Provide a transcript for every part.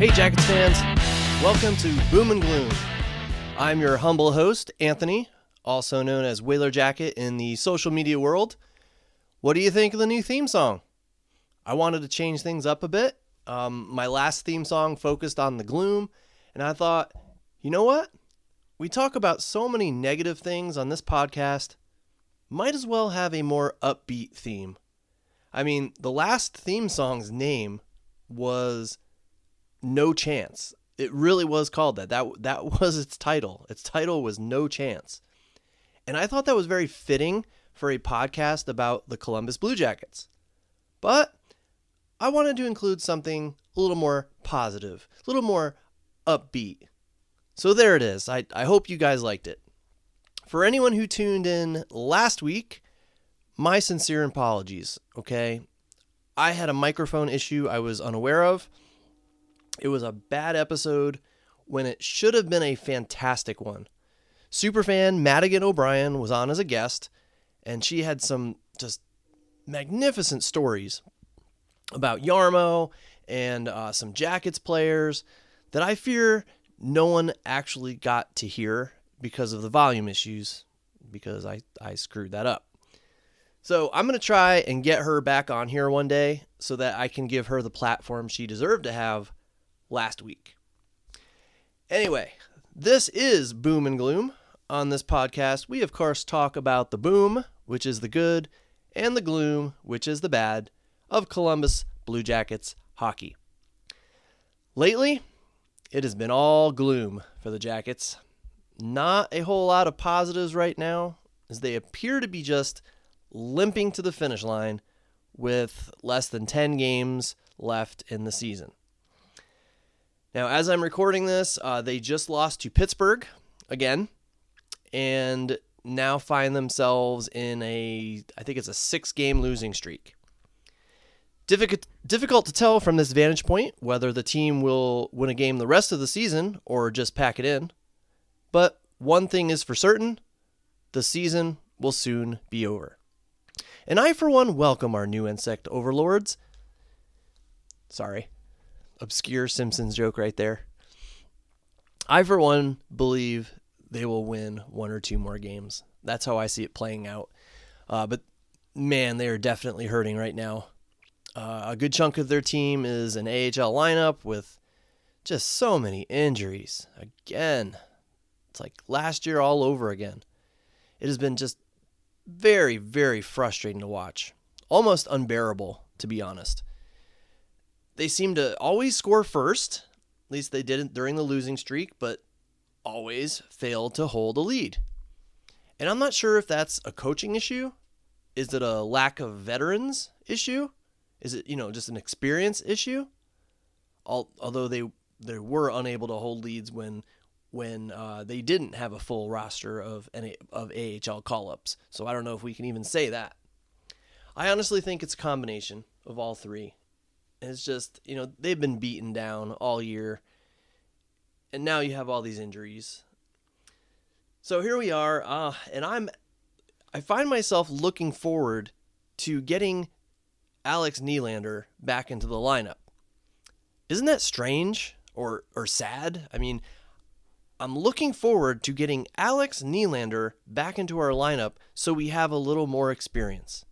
Hey Jackets fans, welcome to Boom and Gloom. I'm your humble host, Anthony, also known as Whaler Jacket in the social media world. What do you think of the new theme song? I wanted to change things up a bit. My last theme song focused on the gloom, and I thought, you know what? We talk about so many negative things on this podcast, might as well have a more upbeat theme. I mean, the last theme song's name was No Chance. It really was called that. That was its title. Its title was No Chance. And I thought that was very fitting for a podcast about the Columbus Blue Jackets. But I wanted to include something a little more positive, a little more upbeat. So there it is. I hope you guys liked it. For anyone who tuned in last week, my sincere apologies, okay? I had a microphone issue I was unaware of. It was a bad episode when it should have been a fantastic one. Superfan Madigan O'Brien was on as a guest, and she had some just magnificent stories about Yarmo and some Jackets players that I fear no one actually got to hear because of the volume issues, because I screwed that up. So I'm going to try and get her back on here one day so that I can give her the platform she deserved to have last week. Anyway, this is Boom and Gloom. On this podcast, we of course talk about the boom, which is the good, and the gloom, which is the bad, of Columbus Blue Jackets hockey. Lately, it has been all gloom for the Jackets. Not a whole lot of positives right now, as they appear to be just limping to the finish line with less than 10 games left in the season. Now, as I'm recording this, they just lost to Pittsburgh again, and now find themselves in I think it's a 6-game losing streak. Difficult to tell from this vantage point whether the team will win a game the rest of the season or just pack it in. But one thing is for certain, the season will soon be over. And I, for one, welcome our new insect overlords. Sorry, obscure Simpsons joke right there. I, for one, believe they will win 1 or 2 more games. That's how I see it playing out. But man, they are definitely hurting right now. A good chunk of their team is an AHL lineup with just so many injuries. Again, it's like last year all over again. It has been just very, very frustrating to watch. Almost unbearable, to be honest. They seem to always score first. At least they didn't during the losing streak, but always failed to hold a lead. And I'm not sure if that's a coaching issue. Is it a lack of veterans issue? Is it, just an experience issue? Although they were unable to hold leads when they didn't have a full roster of AHL call-ups. So I don't know if we can even say that. I honestly think it's a combination of all three. It's just, they've been beaten down all year. And now you have all these injuries. So here we are, and I find myself looking forward to getting Alex Nylander back into the lineup. Isn't that strange or sad? I mean, I'm looking forward to getting Alex Nylander back into our lineup so we have a little more experience.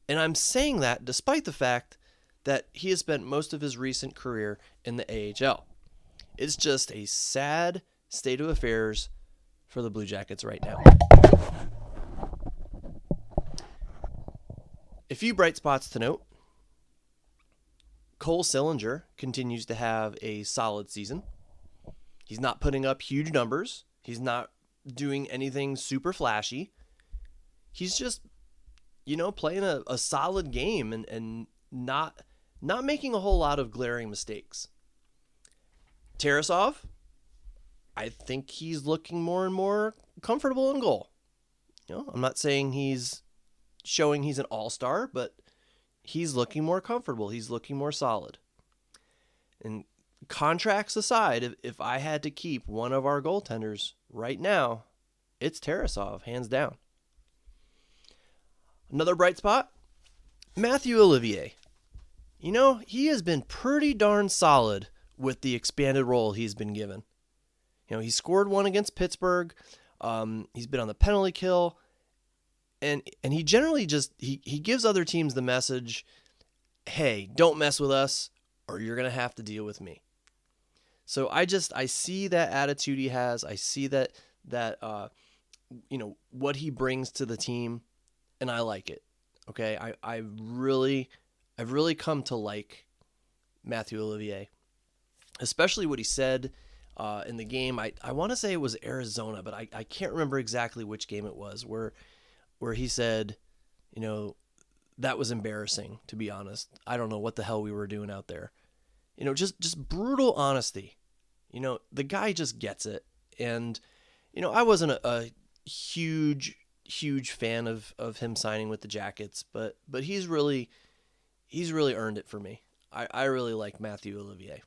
And I'm saying that despite the fact that he has spent most of his recent career in the AHL. It's just a sad state of affairs for the Blue Jackets right now. A few bright spots to note. Cole Sillinger continues to have a solid season. He's not putting up huge numbers. He's not doing anything super flashy. He's just, playing a solid game and not making a whole lot of glaring mistakes. Tarasov, I think he's looking more and more comfortable in goal. I'm not saying he's showing he's an all-star, but he's looking more comfortable. He's looking more solid. And contracts aside, if I had to keep one of our goaltenders right now, it's Tarasov, hands down. Another bright spot, Matthew Olivier. He has been pretty darn solid with the expanded role he's been given. He scored one against Pittsburgh. He's been on the penalty kill, and he generally he gives other teams the message, hey, don't mess with us or you're going to have to deal with me. So I see that attitude he has. I see that what he brings to the team, and I like it. Okay. I've really come to like Matthew Olivier, especially what he said in the game. I want to say it was Arizona, but I can't remember exactly which game it was where he said, that was embarrassing, to be honest. I don't know what the hell we were doing out there. Just brutal honesty. The guy just gets it. And, I wasn't a huge fan of him signing with the Jackets, but he's really earned it for me. I really like Matthew Olivier.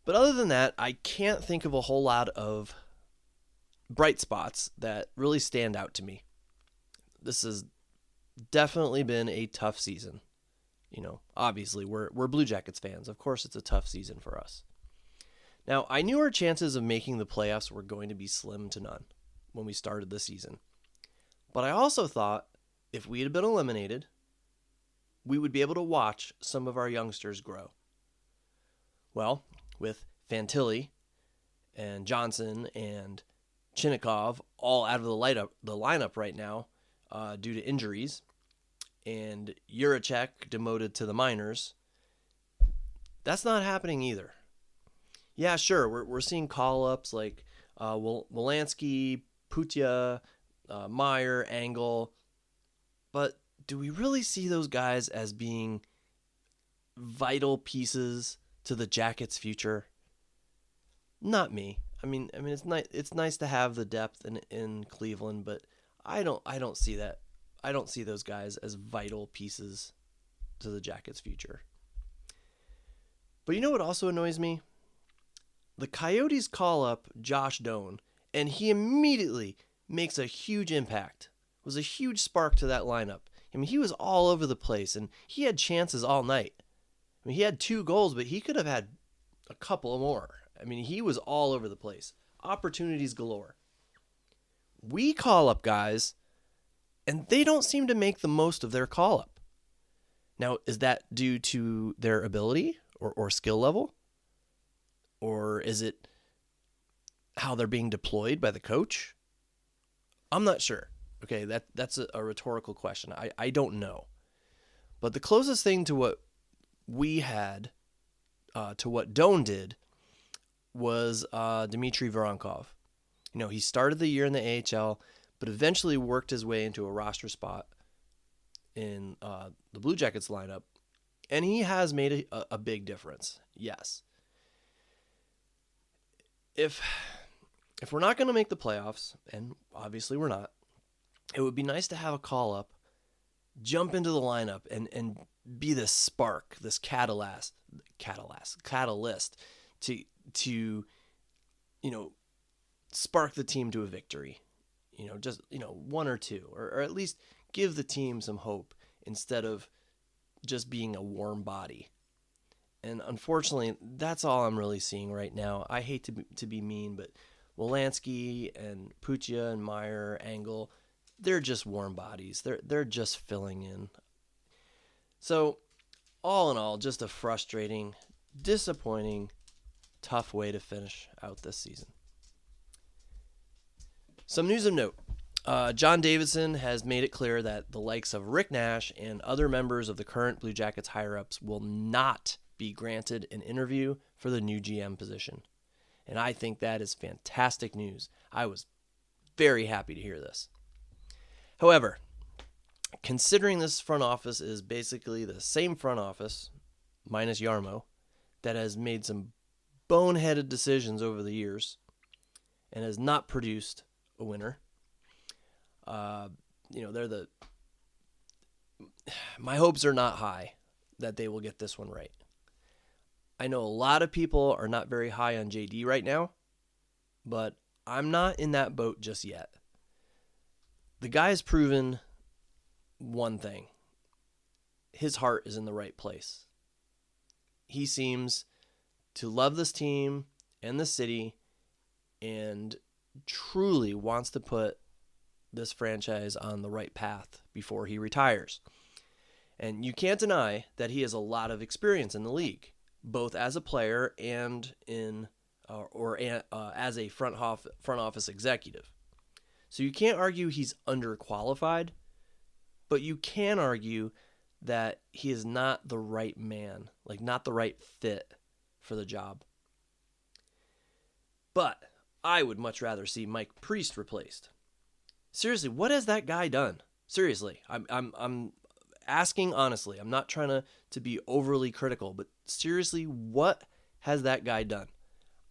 But other than that, I can't think of a whole lot of bright spots that really stand out to me. This has definitely been a tough season. Obviously we're Blue Jackets fans. Of course it's a tough season for us. Now, I knew our chances of making the playoffs were going to be slim to none when we started the season. But I also thought if we had been eliminated, we would be able to watch some of our youngsters grow. Well, with Fantilli and Johnson and Chinnikov all out of the lineup right now due to injuries, and Juracek demoted to the minors, that's not happening either. Yeah, sure, we're seeing call-ups like Wolanski, Putia, Meyer, Angle, but do we really see those guys as being vital pieces to the Jackets' future? Not me. I mean, it's nice to have the depth in Cleveland, but I don't see that. I don't see those guys as vital pieces to the Jackets' future. But you know what also annoys me? The Coyotes call up Josh Doan, and he immediately makes a huge impact. It was a huge spark to that lineup. I mean, he was all over the place, and he had chances all night. I mean, he had 2 goals, but he could have had a couple more. I mean, he was all over the place. Opportunities galore. We call up guys, and they don't seem to make the most of their call-up. Now, is that due to their ability or skill level? Or is it how they're being deployed by the coach? I'm not sure. Okay, that's a rhetorical question. I don't know. But the closest thing to what we had, to what Doan did, was Dmitry Voronkov. He started the year in the AHL, but eventually worked his way into a roster spot in the Blue Jackets lineup, and he has made a big difference. Yes. If we're not going to make the playoffs, and obviously we're not, it would be nice to have a call-up, jump into the lineup, and be this spark, this catalyst to spark the team to a victory. Just 1 or 2, or at least give the team some hope instead of just being a warm body. And unfortunately, that's all I'm really seeing right now. I hate to be mean, but Wolanski and Putia and Meyer, Angle, they're just warm bodies. They're just filling in. So, all in all, just a frustrating, disappointing, tough way to finish out this season. Some news of note. John Davidson has made it clear that the likes of Rick Nash and other members of the current Blue Jackets higher-ups will not be granted an interview for the new GM position. And I think that is fantastic news. I was very happy to hear this. However, considering this front office is basically the same front office, minus Yarmo, that has made some boneheaded decisions over the years and has not produced a winner, my hopes are not high that they will get this one right. I know a lot of people are not very high on JD right now, but I'm not in that boat just yet. The guy's proven one thing. His heart is in the right place. He seems to love this team and the city and truly wants to put this franchise on the right path before he retires. And you can't deny that he has a lot of experience in the league, both as a player and as a front office executive. So you can't argue he's underqualified, but you can argue that he is not the right man, like not the right fit for the job. But I would much rather see Mike Priest replaced. Seriously, what has that guy done? Seriously, I'm asking honestly. I'm not trying to be overly critical, but seriously, what has that guy done?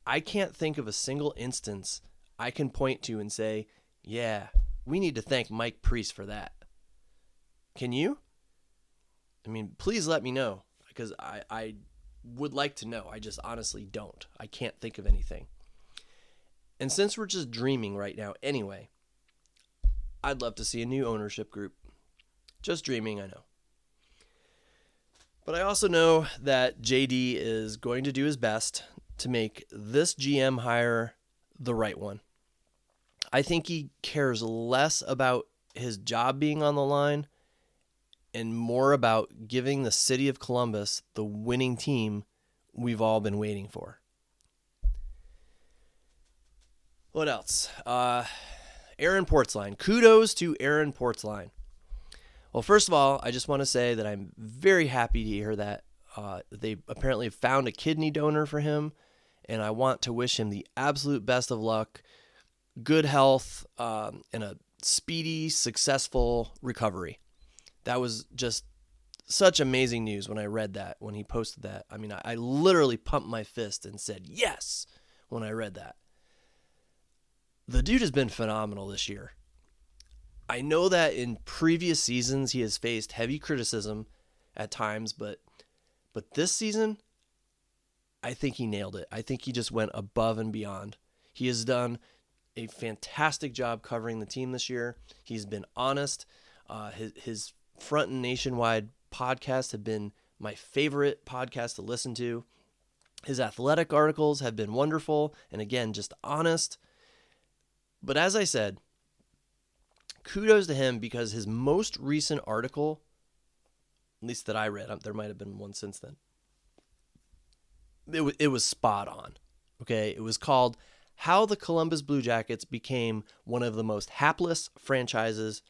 I can't think of a single instance I can point to and say, yeah, we need to thank Mike Priest for that. Can you? I mean, please let me know, because I would like to know. I just honestly don't. I can't think of anything. And since we're just dreaming right now anyway, I'd love to see a new ownership group. Just dreaming, I know. But I also know that JD is going to do his best to make this GM hire the right one. I think he cares less about his job being on the line and more about giving the city of Columbus the winning team we've all been waiting for. What else? Aaron Portzline. Kudos to Aaron Portzline. Well, first of all, I just want to say that I'm very happy to hear that they apparently found a kidney donor for him, and I want to wish him the absolute best of luck, good health, and a speedy, successful recovery. That was just such amazing news when I read that, when he posted that. I mean, I literally pumped my fist and said yes when I read that. The dude has been phenomenal this year. I know that in previous seasons he has faced heavy criticism at times, but this season, I think he nailed it. I think he just went above and beyond. He has done a fantastic job covering the team this year. He's been honest. His Front and Nationwide podcasts have been my favorite podcast to listen to. His athletic articles have been wonderful, and again, just honest. But as I said, kudos to him, because his most recent article, at least that I read, there might have been one since then, it was spot on. Okay, it was called "How the Columbus Blue Jackets Became One of the Most Hapless Franchises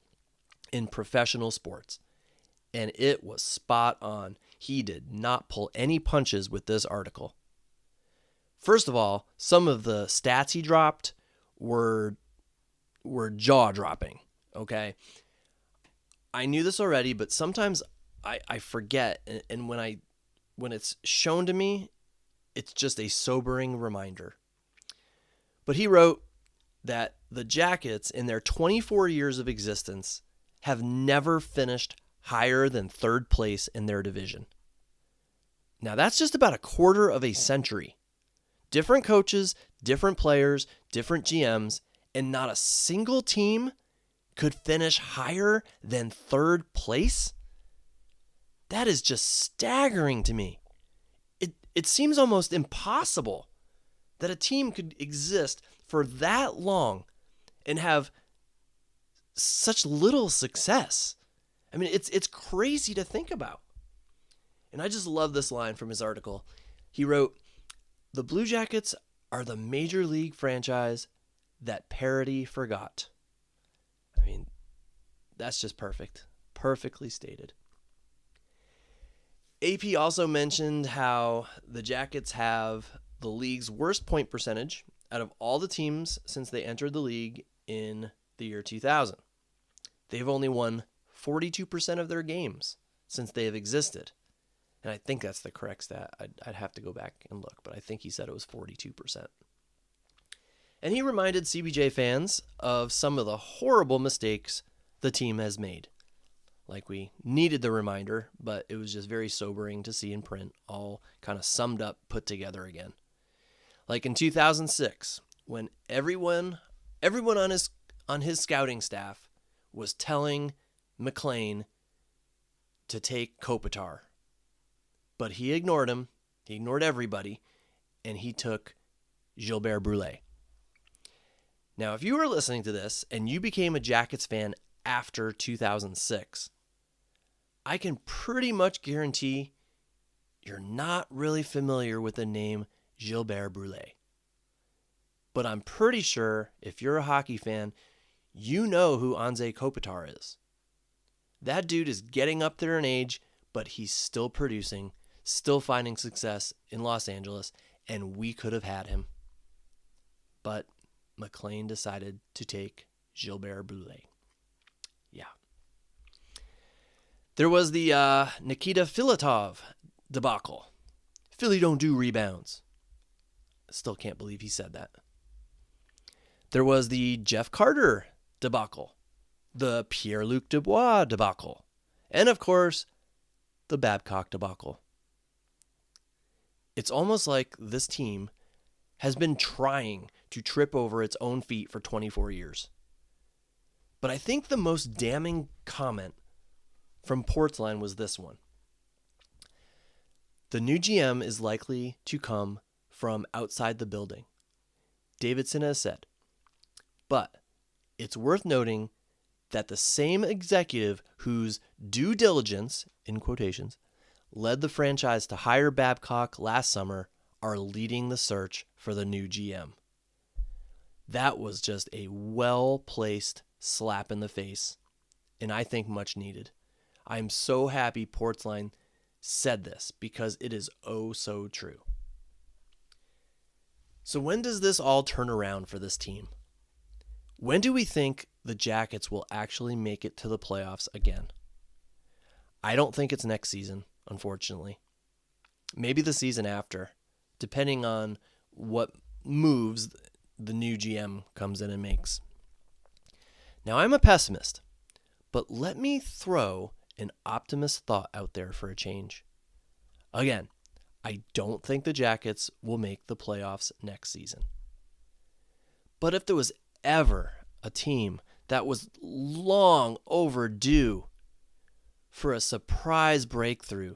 in Professional Sports." And it was spot on. He did not pull any punches with this article. First of all, some of the stats he dropped were jaw-dropping, okay? I knew this already, but sometimes I forget, and when it's shown to me, it's just a sobering reminder. But he wrote that the Jackets, in their 24 years of existence, have never finished higher than third place in their division. Now, that's just about a quarter of a century. Different coaches, different players, different GMs, and not a single team could finish higher than third place? That is just staggering to me. It seems almost impossible that a team could exist for that long and have such little success. I mean, it's crazy to think about. And I just love this line from his article. He wrote, "The Blue Jackets are the major league franchise that parody forgot." I mean, that's just perfect. Perfectly stated. AP also mentioned how the Jackets have the league's worst point percentage out of all the teams since they entered the league in the year 2000. They've only won 42% of their games since they have existed. And I think that's the correct stat. I'd have to go back and look, but I think he said it was 42%. And he reminded CBJ fans of some of the horrible mistakes the team has made. Like, we needed the reminder, but it was just very sobering to see in print, all kind of summed up, put together again. Like in 2006, when everyone on his scouting staff was telling McLean to take Kopitar. But he ignored him. He ignored everybody. and he took Gilbert Brulé. Now, if you were listening to this and you became a Jackets fan after 2006, I can pretty much guarantee you're not really familiar with the name Gilbert Brulé. But I'm pretty sure if you're a hockey fan, you know who Anze Kopitar is. That dude is getting up there in age, but he's still producing, still finding success in Los Angeles, and we could have had him. But McLean decided to take Gilbert Brulé. Yeah. There was the Nikita Filatov debacle. Philly don't do rebounds. Still can't believe he said that. There was the Jeff Carter debacle, the Pierre-Luc Dubois debacle, and of course, the Babcock debacle. It's almost like this team has been trying to trip over its own feet for 24 years. But I think the most damning comment from Portzline was this one. The new GM is likely to come from outside the building, Davidson has said. But it's worth noting that the same executive whose due diligence, in quotations, led the franchise to hire Babcock last summer are leading the search for the new GM. That was just a well-placed slap in the face, and I think much needed. I am so happy Portzline said this because it is oh so true. So when does this all turn around for this team? When do we think the Jackets will actually make it to the playoffs again? I don't think it's next season, unfortunately. Maybe the season after, depending on what moves the new GM comes in and makes. Now, I'm a pessimist, but let me throw an optimist thought out there for a change. Again, I don't think the Jackets will make the playoffs next season. But if there was ever a team that was long overdue for a surprise breakthrough,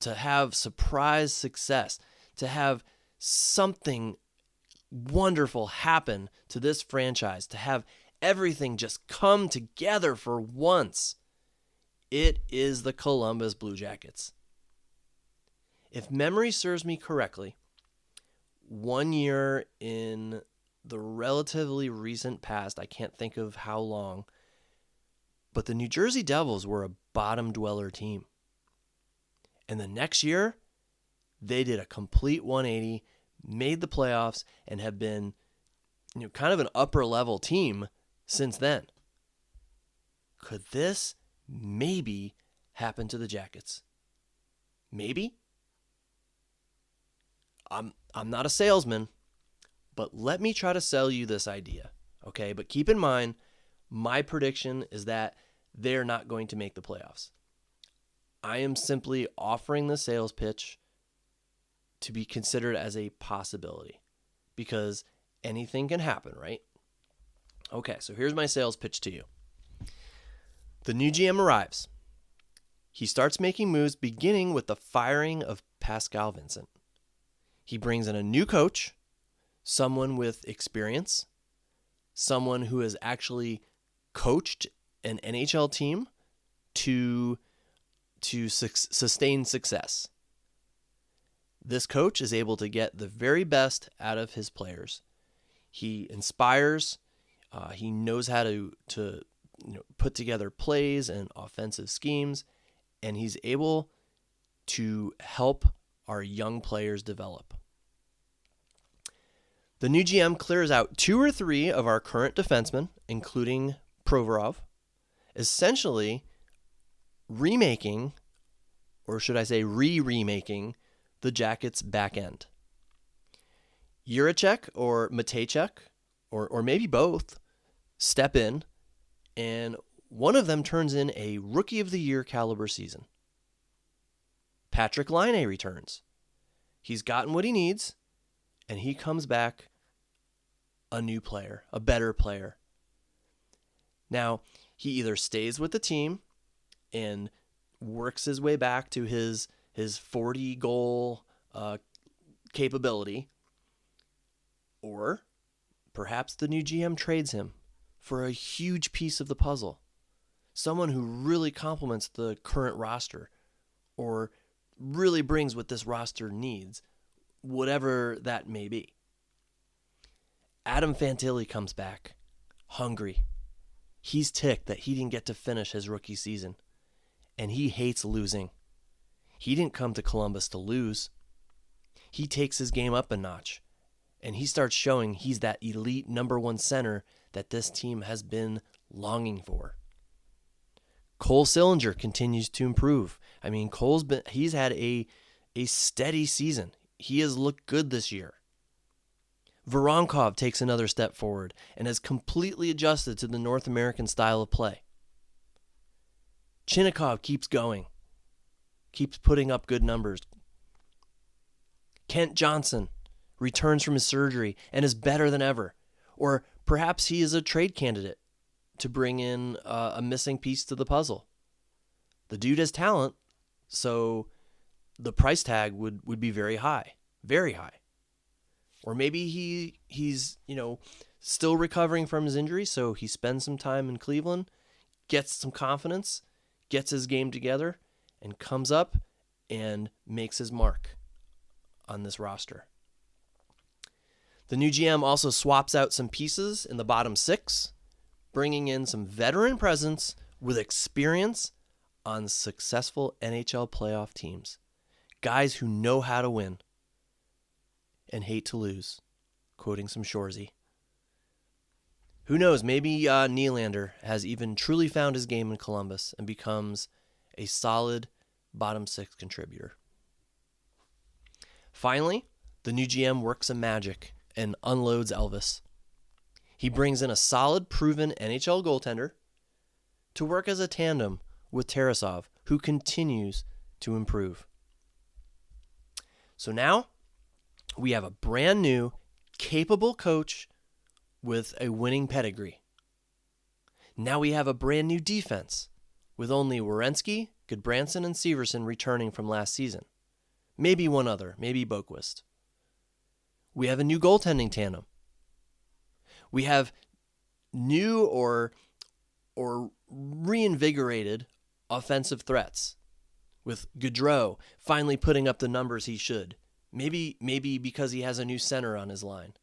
to have surprise success, to have something wonderful happen to this franchise, to have everything just come together for once, it is the Columbus Blue Jackets. If memory serves me correctly, 1 year in the relatively recent past, I can't think of how long, but the New Jersey Devils were a bottom dweller team. And the next year, they did a complete 180, made the playoffs, and have been, kind of an upper level team since then. Could this maybe happen to the Jackets? Maybe? I'm not a salesman, but let me try to sell you this idea, okay? But keep in mind, my prediction is that they're not going to make the playoffs. I am simply offering the sales pitch to be considered as a possibility because anything can happen, right? Okay, so here's my sales pitch to you. The new GM arrives. He starts making moves beginning with the firing of Pascal Vincent. He brings in a new coach, someone with experience, someone who has actually coached an NHL team to sustain success. This coach is able to get the very best out of his players. He inspires. He knows how to put together plays and offensive schemes, and he's able to help our young players develop. The new GM clears out 2 or 3 of our current defensemen, including Provorov, essentially remaking, or should I say remaking, the Jackets' back end. Jiricek or Matejchuk, or maybe both, step in, and one of them turns in a Rookie of the Year caliber season. Patrick Laine returns. He's gotten what he needs, and he comes back a new player, a better player. Now, he either stays with the team and works his way back to his 40-goal capability, or perhaps the new GM trades him for a huge piece of the puzzle. Someone who really complements the current roster or really brings what this roster needs, whatever that may be. Adam Fantilli comes back, hungry. He's ticked that he didn't get to finish his rookie season, and he hates losing. He didn't come to Columbus to lose. He takes his game up a notch, and he starts showing he's that elite number one center that this team has been longing for. Cole Sillinger continues to improve. I mean, he's had a steady season. He has looked good this year. Voronkov takes another step forward and has completely adjusted to the North American style of play. Chinnikov keeps going, keeps putting up good numbers. Kent Johnson returns from his surgery and is better than ever. Or perhaps he is a trade candidate to bring in a missing piece to the puzzle. The dude has talent, so the price tag would be very high, very high. Or maybe he's still recovering from his injury, so he spends some time in Cleveland, gets some confidence, gets his game together, and comes up and makes his mark on this roster. The new GM also swaps out some pieces in the bottom six, bringing in some veteran presence with experience on successful NHL playoff teams. Guys who know how to win and hate to lose, quoting some Shoresy. Who knows, maybe Nylander has even truly found his game in Columbus and becomes a solid bottom six contributor. Finally, the new GM works some magic and unloads Elvis. He brings in a solid, proven NHL goaltender to work as a tandem with Tarasov, who continues to improve. So now we have a brand new, capable coach with a winning pedigree. Now we have a brand new defense with only Werenski, Goodbranson, and Severson returning from last season. Maybe one other, maybe Boquist. We have a new goaltending tandem. We have new or reinvigorated offensive threats, with Gaudreau finally putting up the numbers he should. Maybe because he has a new center on his line.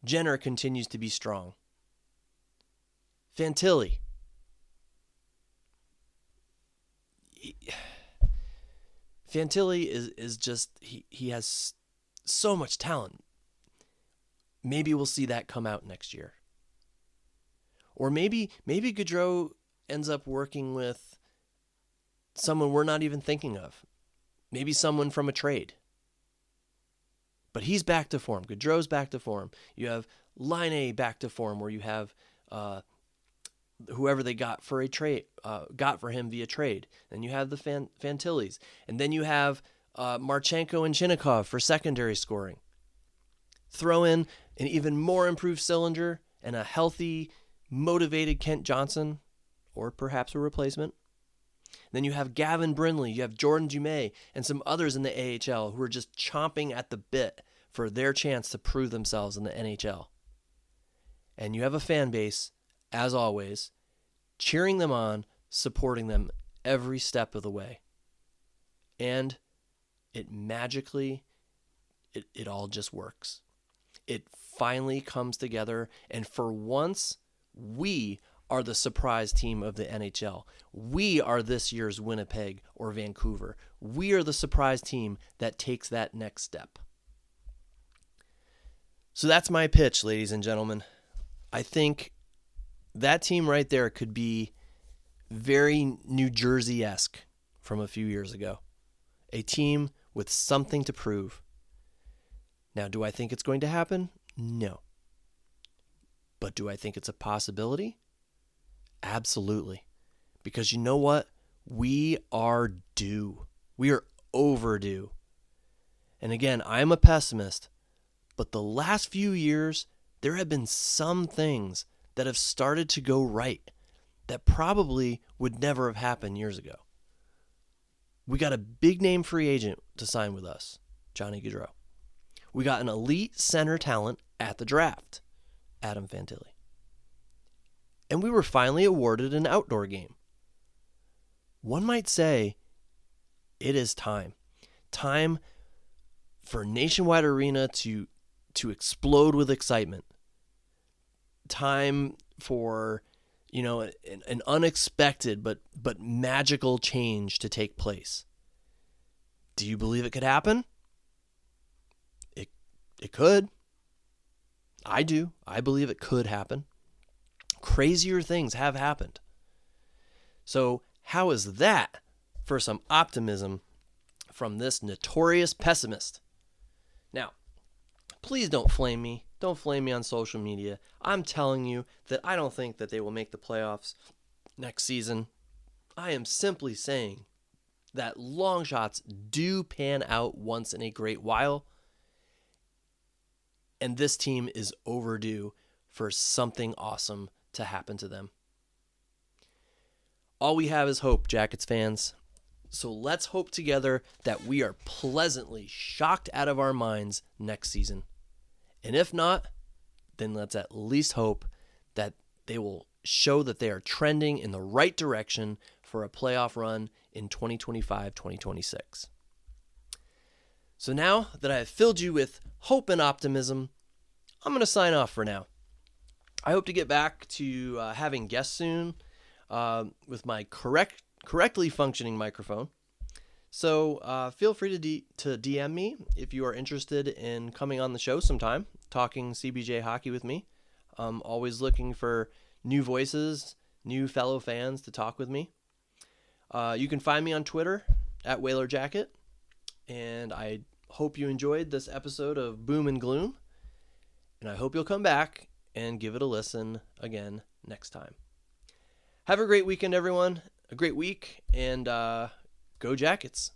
Jenner continues to be strong. Fantilli. Fantilli is just, he has so much talent. Maybe we'll see that come out next year. Or maybe Gaudreau ends up working with someone we're not even thinking of. Maybe someone from a trade. But he's back to form. Gaudreau's back to form. You have Laine back to form, where you have whoever they got for a trade, got for him via trade. Then you have the Fantillis. And then you have Marchenko and Chinnikov for secondary scoring. Throw in an even more improved Sillinger and a healthy, motivated Kent Johnson, or perhaps a replacement. Then you have Gavin Brindley, you have Jordan Dumais, and some others in the AHL who are just chomping at the bit for their chance to prove themselves in the NHL. And you have a fan base, as always, cheering them on, supporting them every step of the way. And it magically, it all just works. It finally comes together, and for once, we are the surprise team of the NHL. We are this year's Winnipeg or Vancouver. We are the surprise team that takes that next step. So that's my pitch, ladies and gentlemen. I think that team right there could be very New Jersey-esque from a few years ago. A team with something to prove. Now, do I think it's going to happen? No. But do I think it's a possibility? Absolutely. Because you know what? We are due. We are overdue. And again, I'm a pessimist, but the last few years, there have been some things that have started to go right that probably would never have happened years ago. We got a big name free agent to sign with us, Johnny Gaudreau. We got an elite center talent at the draft, Adam Fantilli. And we were finally awarded an outdoor game. One might say it is time. Time for Nationwide Arena to explode with excitement. Time for, an unexpected but magical change to take place. Do you believe it could happen? It could. I do. I believe it could happen. Crazier things have happened. So how is that for some optimism from this notorious pessimist? Now, please don't flame me. Don't flame me on social media. I'm telling you that I don't think that they will make the playoffs next season. I am simply saying that long shots do pan out once in a great while. And this team is overdue for something awesome to happen to them. All we have is hope, Jackets fans. So let's hope together that we are pleasantly shocked out of our minds next season. And if not, then let's at least hope that they will show that they are trending in the right direction for a playoff run in 2025-2026. So now that I have filled you with hope and optimism, I'm going to sign off for now. I hope to get back to having guests soon with my correctly functioning microphone. So feel free to DM me if you are interested in coming on the show sometime, talking CBJ hockey with me. I'm always looking for new voices, new fellow fans to talk with me. You can find me on Twitter at WhalerJacket, and I hope you enjoyed this episode of Boom and Gloom, and I hope you'll come back and give it a listen again next time. Have a great weekend, everyone. A great week, and go Jackets.